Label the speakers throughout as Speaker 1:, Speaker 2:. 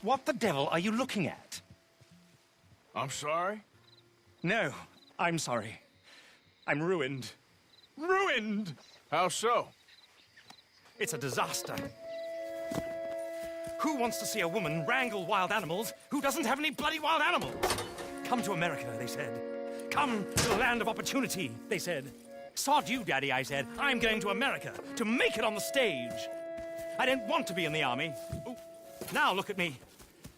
Speaker 1: What the devil are you looking at?
Speaker 2: I'm sorry?
Speaker 1: No, I'm sorry. I'm ruined. Ruined!
Speaker 2: How so?
Speaker 1: It's a disaster. Who wants to see a woman wrangle wild animals who doesn't have any bloody wild animals? Come to America, they said. Come to the land of opportunity, they said. Sod you, Daddy, I said. I'm going to America to make it on the stage. I don't want to be in the army. Ooh, now look at me.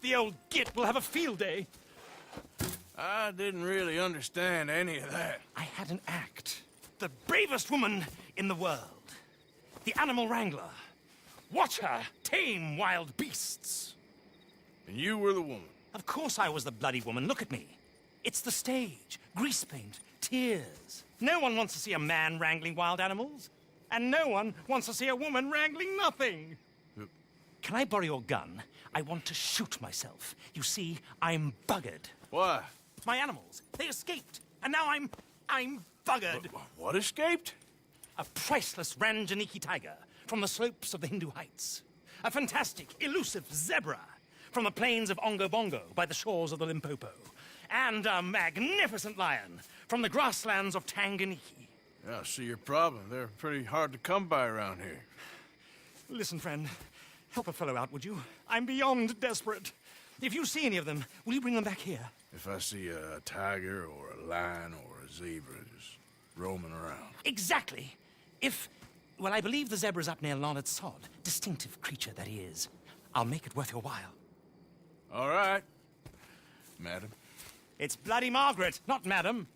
Speaker 1: The old git will have a field day.
Speaker 2: I didn't really understand any of that.
Speaker 1: I had an act. The bravest woman in the world. The animal wrangler. Watch her tame wild beasts.
Speaker 2: And you were the woman?
Speaker 1: Of course I was the bloody woman. Look at me. It's the stage. Grease paint. Tears. No one wants to see a man wrangling wild animals. And no one wants to see a woman wrangling nothing. Can I borrow your gun? I want to shoot myself. You see, I'm buggered.
Speaker 2: Why?
Speaker 1: My animals, they escaped. And now I'm buggered.
Speaker 2: What escaped?
Speaker 1: A priceless Ranjaniki tiger from the slopes of the Hindu Heights. A fantastic, elusive zebra from the plains of Ongo Bongo by the shores of the Limpopo. And a magnificent lion from the grasslands of Tanganyika.
Speaker 2: Yeah, I see your problem. They're pretty hard to come by around here.
Speaker 1: Listen, friend, help a fellow out, would you? I'm beyond desperate. If you see any of them, will you bring them back here?
Speaker 2: If I see a tiger or a lion or a zebra just roaming around.
Speaker 1: Exactly. Well, I believe the zebra's up near Larned Sod. Distinctive creature that he is. I'll make it worth your while.
Speaker 2: All right, madam.
Speaker 1: It's bloody Margaret, not madam.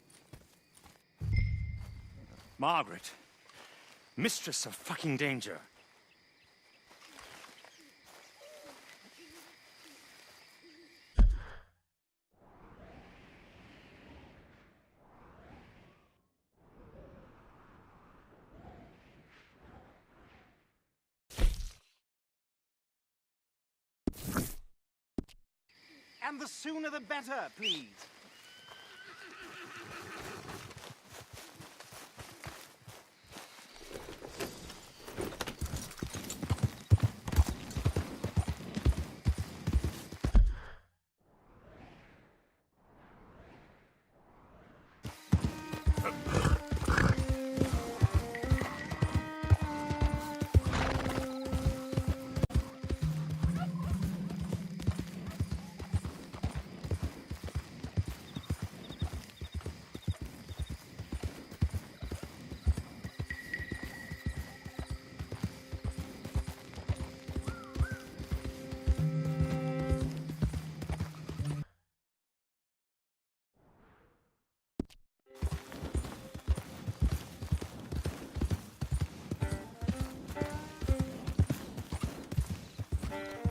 Speaker 1: Margaret. Mistress of fucking danger. And the sooner the better, please.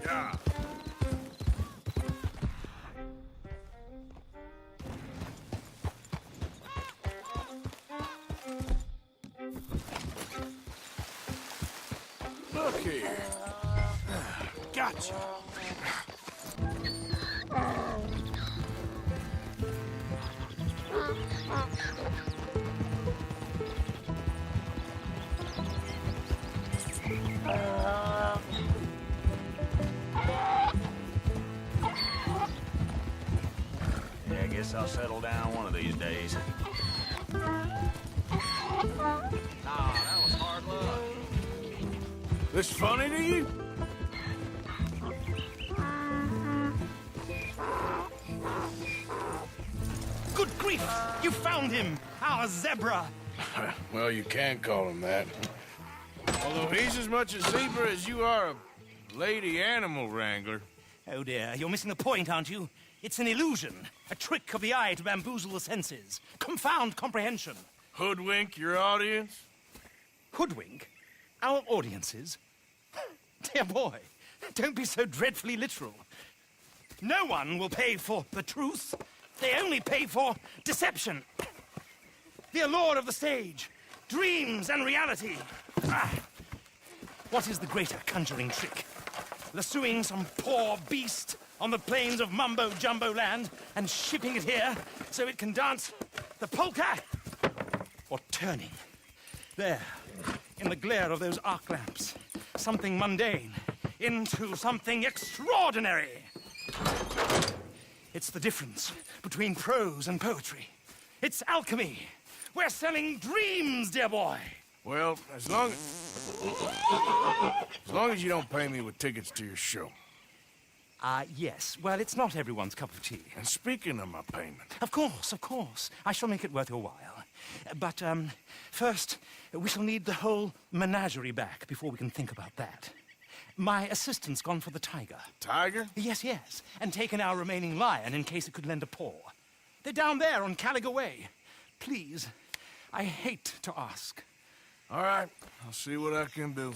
Speaker 2: Yeah. Look here. Gotcha.
Speaker 3: Yeah, I guess I'll settle down one of these days. Nah, that was hard luck.
Speaker 2: This funny to you?
Speaker 1: Good grief! You found him! Our zebra!
Speaker 2: Well, you can call him that. Although he's as much a zebra as you are a lady animal wrangler.
Speaker 1: Oh dear, you're missing the point, aren't you? It's an illusion, a trick of the eye to bamboozle the senses, confound comprehension.
Speaker 2: Hoodwink your audience?
Speaker 1: Hoodwink? Our audiences? Dear boy, don't be so dreadfully literal. No one will pay for the truth. They only pay for deception. The allure of the stage, dreams and reality. What is the greater conjuring trick? Lassoing some poor beast on the plains of mumbo-jumbo land and shipping it here so it can dance the polka? Or turning, there, in the glare of those arc lamps, something mundane into something extraordinary. It's the difference between prose and poetry. It's alchemy. We're selling dreams, dear boy.
Speaker 2: Well, as long as you don't pay me with tickets to your show.
Speaker 1: Yes. Well, it's not everyone's cup of tea.
Speaker 2: And speaking of my payment,
Speaker 1: Of course, of course. I shall make it worth your while. But, first, we shall need the whole menagerie back before we can think about that. My assistant's gone for the tiger.
Speaker 2: Tiger?
Speaker 1: Yes, yes. And taken our remaining lion in case it could lend a paw. They're down there on Caliga Way. Please, I hate to ask.
Speaker 2: All right, I'll see what I can do.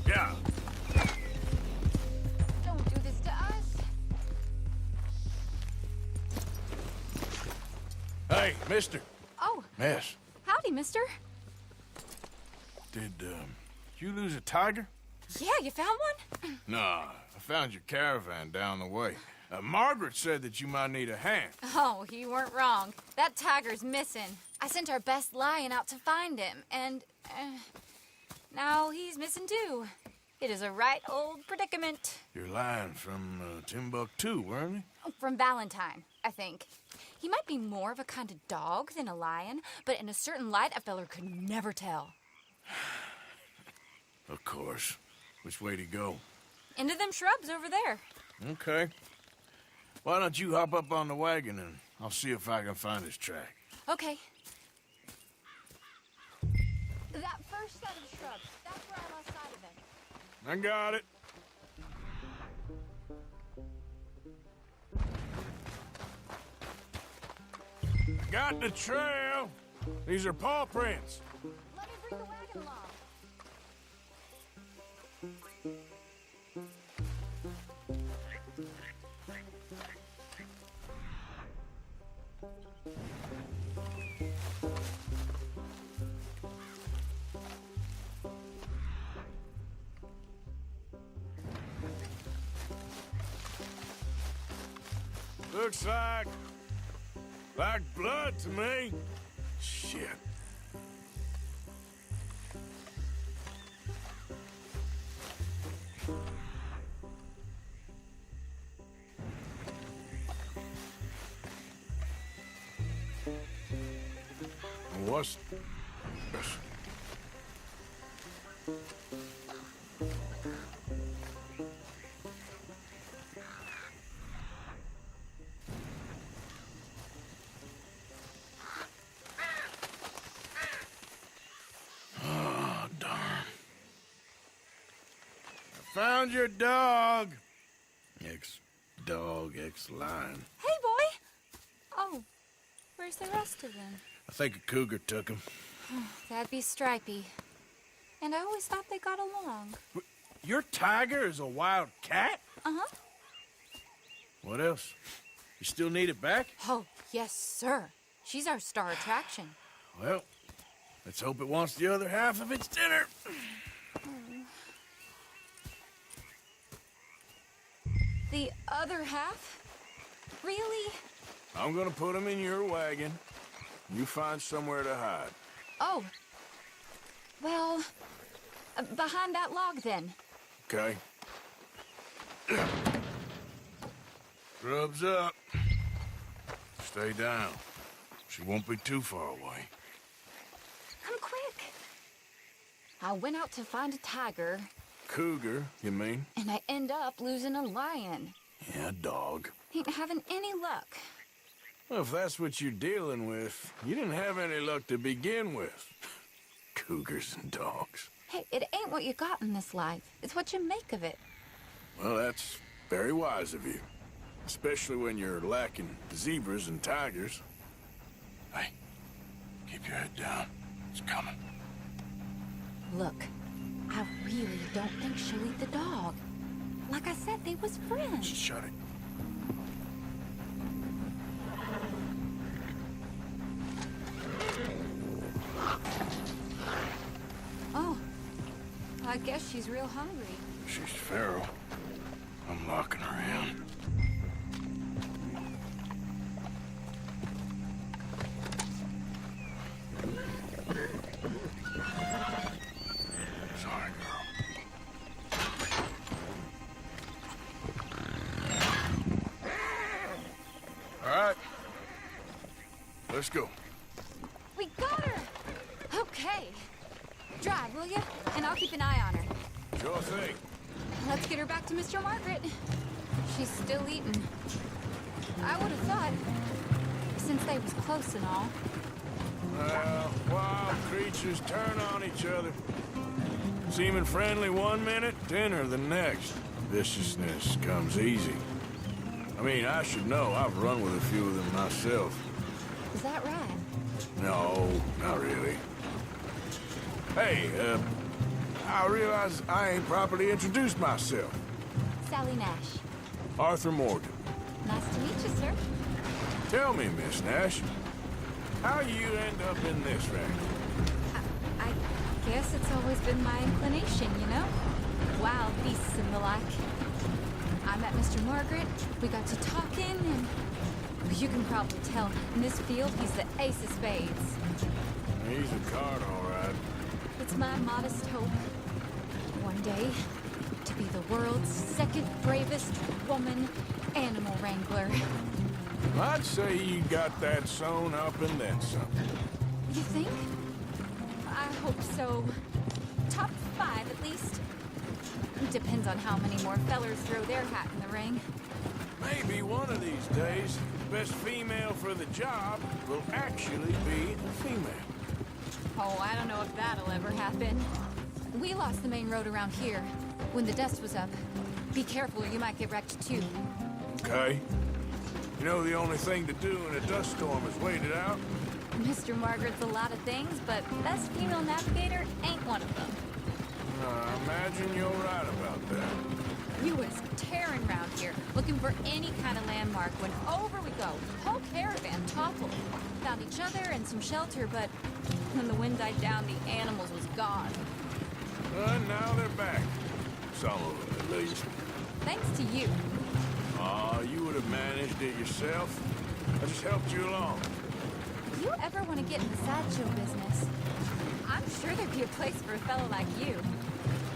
Speaker 2: Yeah.
Speaker 4: Don't do this to us.
Speaker 2: Hey, mister.
Speaker 4: Oh,
Speaker 2: Miss,
Speaker 4: howdy, mister.
Speaker 2: did you lose a tiger?
Speaker 4: Yeah, you found one?
Speaker 2: Nah, I found your caravan down the way. Margaret said that you might need a hand.
Speaker 4: Oh, you weren't wrong. That tiger's missing. I sent our best lion out to find him, and now he's missing too. It is a right old predicament.
Speaker 2: Your lion from Timbuktu, weren't he?
Speaker 4: From Valentine, I think. He might be more of a kind of dog than a lion, but in a certain light, a feller could never tell.
Speaker 2: Of course. Which way to go?
Speaker 4: Into them shrubs over there.
Speaker 2: Okay. Why don't you hop up on the wagon and I'll see if I can find his track.
Speaker 4: Okay. That first set of shrubs, that's where I lost sight of him.
Speaker 2: I got it. Got the trail. These are paw prints.
Speaker 4: Let me bring the wagon along.
Speaker 2: Looks like blood to me. Shit. What's this? Oh, darn. I found your dog. Ex-dog, ex-lion.
Speaker 4: Hey, boy! Oh, where's the rest of them?
Speaker 2: I think a cougar took him.
Speaker 4: That'd be Stripey. And I always thought they got along.
Speaker 2: Your tiger is a wild cat?
Speaker 4: Uh-huh.
Speaker 2: What else? You still need it back?
Speaker 4: Oh, yes, sir. She's our star attraction.
Speaker 2: Well, let's hope it wants the other half of its dinner.
Speaker 4: The other half? Really?
Speaker 2: I'm gonna put him in your wagon. You find somewhere to hide.
Speaker 4: Oh. Well, behind that log, then.
Speaker 2: Okay. Grub's up. Stay down. She won't be too far away.
Speaker 4: Come quick. I went out to find a tiger,
Speaker 2: Cougar, you mean?
Speaker 4: and I end up losing a lion.
Speaker 2: Yeah, dog.
Speaker 4: Ain't having any luck.
Speaker 2: Well, if that's what you're dealing with, you didn't have any luck to begin with. Cougars and dogs.
Speaker 4: Hey, it ain't what you got in this life. It's what you make of it.
Speaker 2: Well, that's very wise of you. Especially when you're lacking zebras and tigers. Hey, keep Keep your head down. It's coming.
Speaker 4: Look, I really don't think she'll eat the dog. Like I said, they was friends.
Speaker 2: Just shut it.
Speaker 4: Oh, I guess she's real hungry.
Speaker 2: She's feral. I'm locking her in. Sorry, girl. All right. Let's go.
Speaker 4: We got her! Okay. Drive, will you? And I'll keep an eye on her.
Speaker 2: Sure thing.
Speaker 4: Let's get her back to Mr. Margaret. She's still eating. I would have thought, since they was close and all.
Speaker 2: Well, wild creatures turn on each other. Seeming friendly one minute, dinner the next. Viciousness comes easy. I mean, I should know. I've run with a few of them myself.
Speaker 4: Is that right?
Speaker 2: No, not really. Hey, I realize I ain't properly introduced myself.
Speaker 4: Sally Nash.
Speaker 2: Arthur Morgan.
Speaker 4: Nice to meet you, sir.
Speaker 2: Tell me, Miss Nash, how you end up in this wreck?
Speaker 4: I guess it's always been my inclination, you know? Wild beasts and the like. I met Mr. Margaret, we got to talking, and you can probably tell, in this field, he's the ace of spades.
Speaker 2: He's a card, all right.
Speaker 4: It's my modest hope, one day, to be the world's second bravest woman animal wrangler.
Speaker 2: I'd say you got that sewn up and then some.
Speaker 4: You think? I hope so. Top 5, at least. Depends on how many more fellers throw their hat in the ring.
Speaker 2: Maybe one of these days, the best female for the job will actually be a female.
Speaker 4: Oh, I don't know if that'll ever happen. We lost the main road around here when the dust was up. Be careful or you might get wrecked too.
Speaker 2: Okay. You know the only thing to do in a dust storm is wait it out?
Speaker 4: Mr. Margaret's a lot of things, but best female navigator ain't one of them.
Speaker 2: I imagine you're right about that.
Speaker 4: We was tearing around here, looking for any kind of landmark when over we go. Whole caravan toppled. Found each other and some shelter, but when the wind died down, the animals was gone.
Speaker 2: And now they're back. Some of them, at least.
Speaker 4: Thanks to you.
Speaker 2: Aw, you would have managed it yourself. I just helped you along.
Speaker 4: If you ever want to get in the sideshow business, I'm sure there'd be a place for a fellow like you.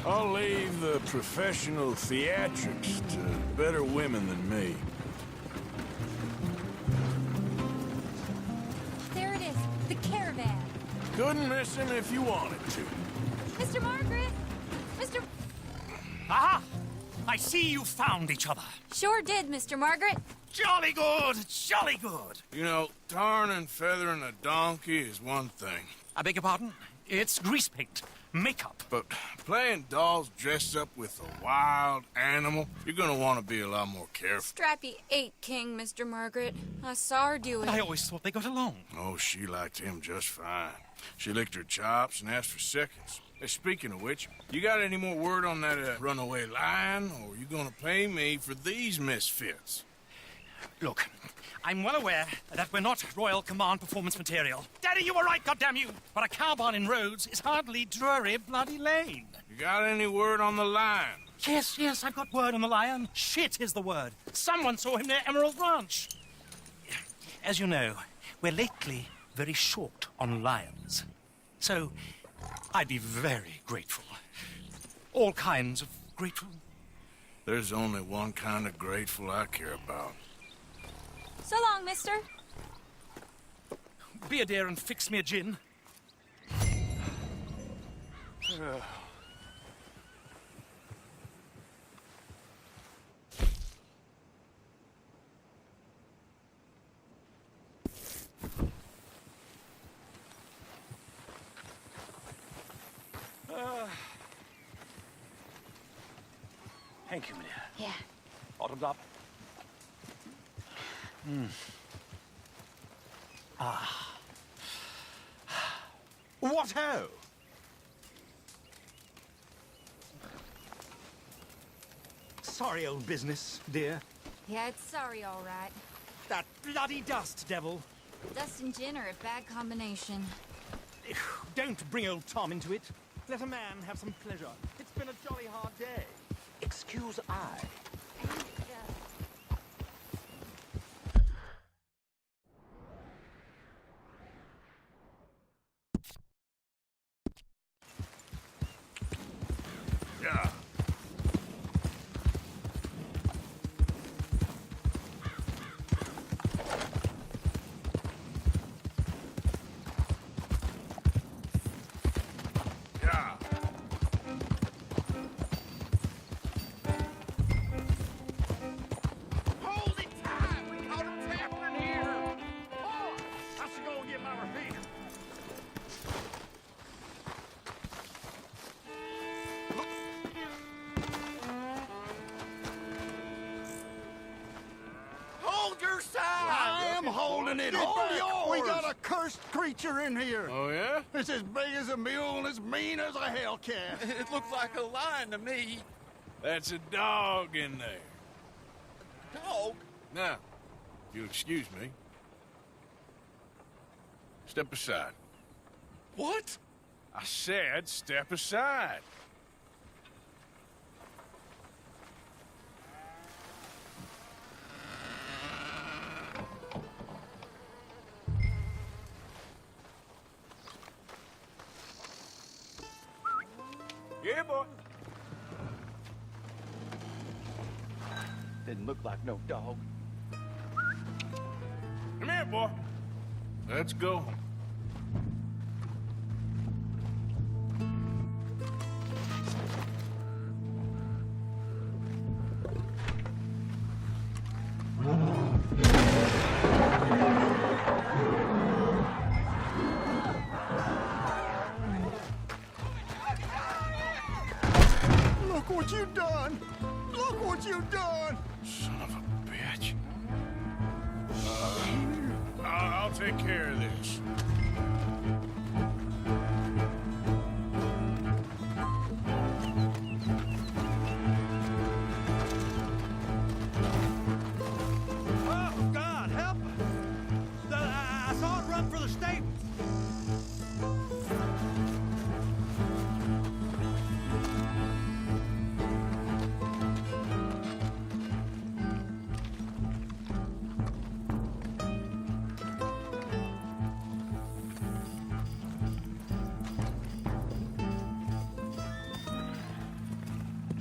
Speaker 2: I'll leave the professional theatrics to better women than me.
Speaker 4: There it is, the caravan.
Speaker 2: Couldn't miss him if you wanted to.
Speaker 4: Mr. Margaret! Mr.
Speaker 1: Aha! I see you found each other.
Speaker 4: Sure did, Mr. Margaret.
Speaker 1: Jolly good, jolly good.
Speaker 2: You know, tarring and feathering a donkey is one thing.
Speaker 1: I beg your pardon? It's grease paint, makeup.
Speaker 2: But playing dolls dressed up with a wild animal, you're gonna want to be a lot more careful.
Speaker 4: Strappy ate King, Mr. Margaret. I saw her do it.
Speaker 1: I always thought they got along.
Speaker 2: Oh, she liked him just fine. She licked her chops and asked for seconds. Hey, speaking of which, you got any more word on that runaway lion, or are you gonna pay me for these misfits?
Speaker 1: Look, I'm well aware that we're not Royal Command performance material. Daddy, you were right, goddammit you! But a cow barn in Rhodes is hardly Drury Bloody Lane.
Speaker 2: You got any word on the lion?
Speaker 1: Yes, I've got word on the lion. Shit is the word. Someone saw him near Emerald Ranch. As you know, we're lately very short on lions. So, I'd be very grateful. All kinds of grateful.
Speaker 2: There's only one kind of grateful I care about.
Speaker 4: So long, mister.
Speaker 1: Be a dear and fix me a gin. Thank you, meneer.
Speaker 4: Yeah.
Speaker 1: Bottoms up. What ho? Sorry, old business, dear.
Speaker 4: Yeah, it's sorry, all right.
Speaker 1: That bloody dust, devil.
Speaker 4: Dust and gin are a bad combination.
Speaker 1: Don't bring old Tom into it. Let a man have some pleasure. It's been a jolly hard day. Excuse I.
Speaker 2: Yeah. Yeah.
Speaker 3: Hold it tight! We caught him tapping here! Oh, I should go and get my repeater. Hold your side!
Speaker 5: I am holding it. Hold yours. We got a cursed creature in here.
Speaker 2: Oh, yeah?
Speaker 5: It's as big as a mule and as mean as a hellcat.
Speaker 3: It looks like a lion to me.
Speaker 2: That's a dog in there.
Speaker 3: Dog?
Speaker 2: Now, if you'll excuse me. Step aside.
Speaker 3: What?
Speaker 2: I said step aside. Yeah, boy.
Speaker 5: Didn't look like no dog.
Speaker 2: Come here, boy. Let's go.
Speaker 5: Look what you done. Look what you done.
Speaker 2: Son of a bitch. I'll take care of this.
Speaker 1: Oh, God, help! I saw it run for the stable.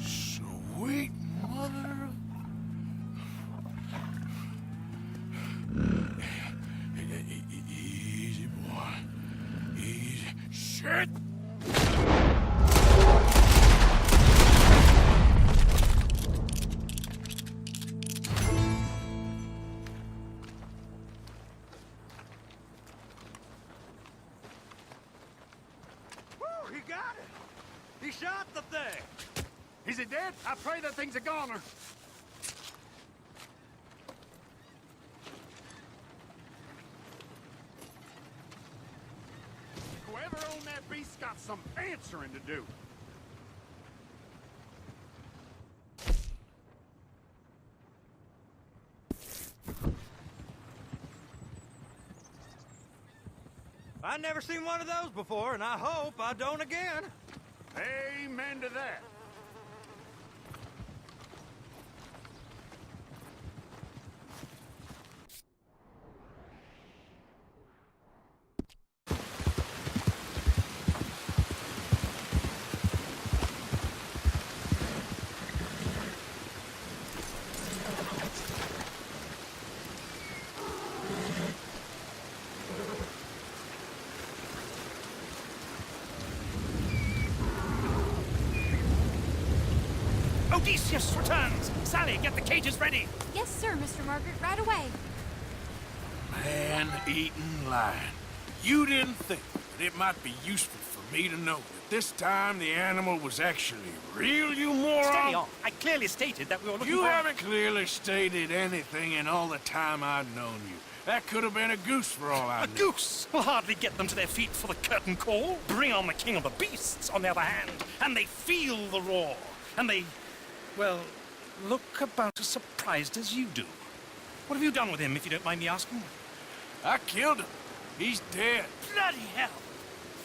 Speaker 2: Sweet mother of... Easy, boy. Easy. Shit!
Speaker 1: Woo, he got it! He shot the thing!
Speaker 3: Is it dead? I pray that thing's a goner. Whoever owned that beast's got some answering to do.
Speaker 1: I never seen one of those before, and I hope I don't again.
Speaker 3: Amen to that.
Speaker 1: Odysseus returns! Sally, get the cages ready!
Speaker 4: Yes, sir, Mr. Margaret, right away.
Speaker 2: Man-eating lion. You didn't think that it might be useful for me to know that this time the animal was actually real, you moron?
Speaker 1: Steady on. I clearly stated that we were looking
Speaker 2: You
Speaker 1: for...
Speaker 2: haven't clearly stated anything in all the time I've known you. That could have been a goose for all I
Speaker 1: A
Speaker 2: knew.
Speaker 1: goose will hardly get them to their feet for the curtain call. Bring on the king of the beasts, on the other hand, and they feel the roar. And they, well, look about as surprised as you do. What have you done with him, if you don't mind me asking?
Speaker 2: I killed him. He's dead.
Speaker 1: Bloody hell!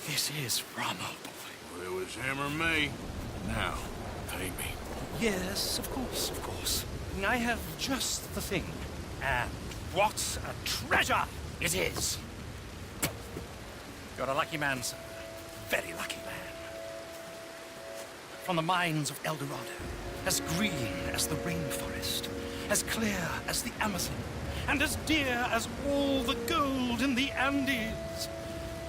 Speaker 1: This is Rommel, boy.
Speaker 2: Well, it was him or me. Now, pay me.
Speaker 1: Yes, of course, of course. I have just the thing. And what a treasure it is! You're a lucky man, sir. Very lucky man. From the mines of El Dorado, as green as the rainforest, as clear as the Amazon, and as dear as all the gold in the Andes.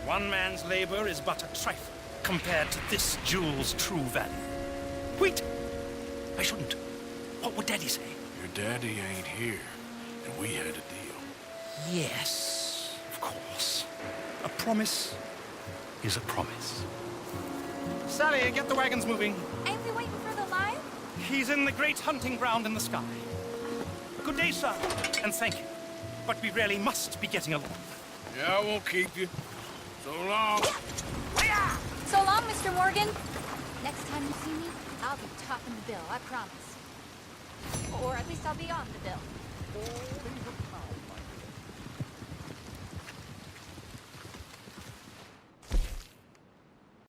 Speaker 1: One man's labor is but a trifle compared to this jewel's true value. Wait! I shouldn't. What would Daddy say?
Speaker 2: Your daddy ain't here, and we had a deal.
Speaker 1: Yes, of course. A promise is a promise. Sally, get the wagons moving.
Speaker 4: Ain't we waiting for the lion?
Speaker 1: He's in the great hunting ground in the sky. Good day, sir, and thank you. But we really must be getting along.
Speaker 2: Yeah, I won't keep you. So long.
Speaker 4: So long, Mr. Morgan. Next time you see me, I'll be topping the bill, I promise. Or at least I'll be on the bill.